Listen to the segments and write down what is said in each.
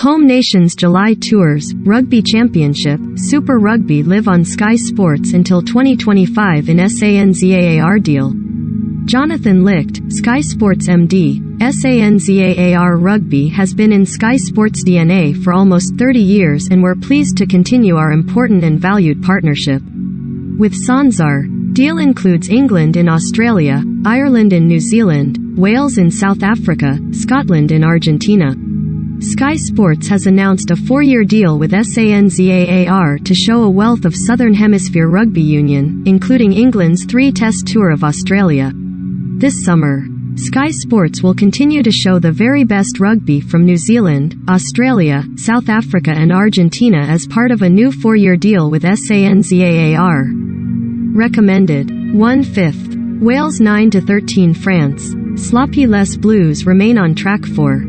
Home Nations July Tours, Rugby Championship, Super Rugby live on Sky Sports until 2025 in SANZAAR deal. Jonathan Licht, Sky Sports MD, SANZAAR Rugby has been in Sky Sports DNA for almost 30 years and we're pleased to continue our important and valued partnership. With SANZAAR, deal includes England in Australia, Ireland in New Zealand, Wales in South Africa, Scotland in Argentina. Sky Sports has announced a 4-year deal with SANZAAR to show a wealth of Southern Hemisphere rugby union, including England's 3-test tour of Australia. This summer, Sky Sports will continue to show the very best rugby from New Zealand, Australia, South Africa and Argentina as part of a new 4-year deal with SANZAAR. Recommended. 1/5. Wales 9-13 France. Sloppy Les Blues remain on track for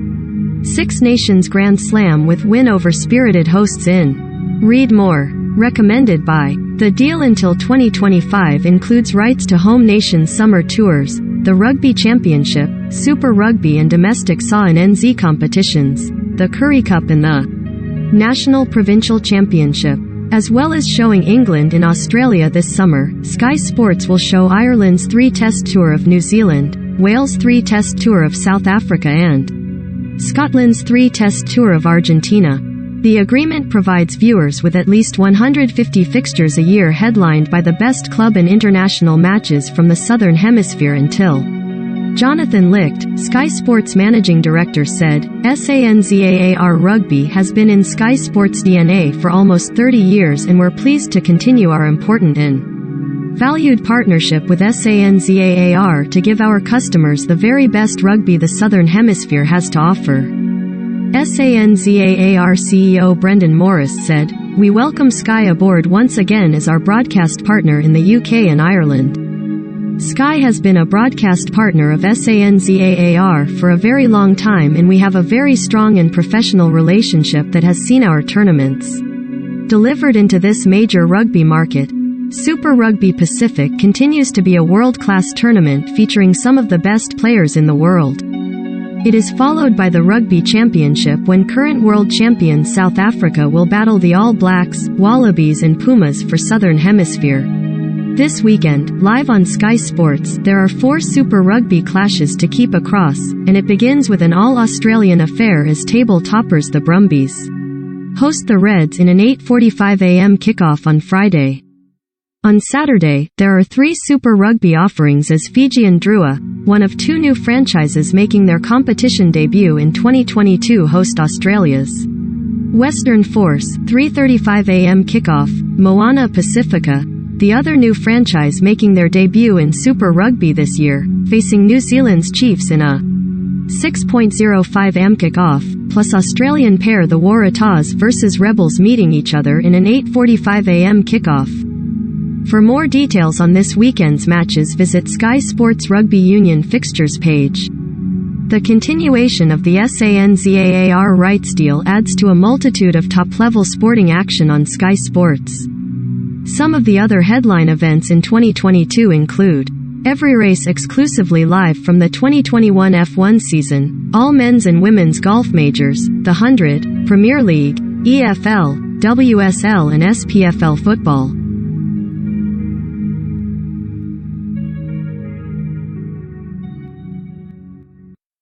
Six Nations Grand Slam with win over spirited hosts in. Read more. Recommended by. The deal until 2025 includes rights to Home Nations summer tours, the Rugby Championship, Super Rugby and domestic SA and NZ competitions, the Currie Cup and the National Provincial Championship. As well as showing England in Australia this summer, Sky Sports will show Ireland's 3-test tour of New Zealand, Wales' 3-test tour of South Africa and Scotland's 3-test tour of Argentina. The agreement provides viewers with at least 150 fixtures a year headlined by the best club and international matches from the Southern Hemisphere until. Jonathan Licht, Sky Sports Managing Director said, SANZAAR Rugby has been in Sky Sports DNA for almost 30 years and we're pleased to continue our important and valued partnership with SANZAAR to give our customers the very best rugby the Southern Hemisphere has to offer. SANZAAR CEO Brendan Morris said, "We welcome Sky aboard once again as our broadcast partner in the UK and Ireland. Sky has been a broadcast partner of SANZAAR for a very long time and we have a very strong and professional relationship that has seen our tournaments delivered into this major rugby market. Super Rugby Pacific continues to be a world-class tournament featuring some of the best players in the world. It is followed by the Rugby Championship when current world champions South Africa will battle the All Blacks, Wallabies and Pumas for Southern Hemisphere. This weekend, live on Sky Sports, there are 4 Super Rugby clashes to keep across, and it begins with an all-Australian affair as table toppers the Brumbies host the Reds in an 8:45 a.m. kickoff on Friday. On Saturday, there are 3 Super Rugby offerings as Fiji and Drua, one of 2 new franchises making their competition debut in 2022 host Australia's Western Force, 3:35 a.m. kickoff, Moana Pacifica, the other new franchise making their debut in Super Rugby this year, facing New Zealand's Chiefs in a 6:05 am kickoff, plus Australian pair the Waratahs versus Rebels meeting each other in an 8:45 am kickoff. For more details on this weekend's matches visit Sky Sports Rugby Union fixtures page. The continuation of the SANZAAR rights deal adds to a multitude of top-level sporting action on Sky Sports. Some of the other headline events in 2022 include every race exclusively live from the 2021 F1 season, all men's and women's golf majors, the 100, Premier League, EFL, WSL and SPFL football.